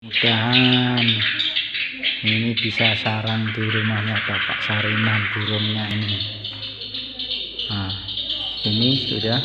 Mudahan ini bisa sarang di rumahnya Bapak Sariman burungnya ini. Nah, ini sudah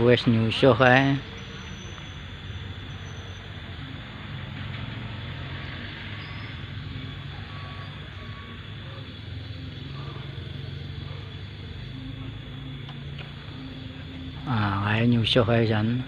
wes nyusuh kae. Kae nyusuh kae jan.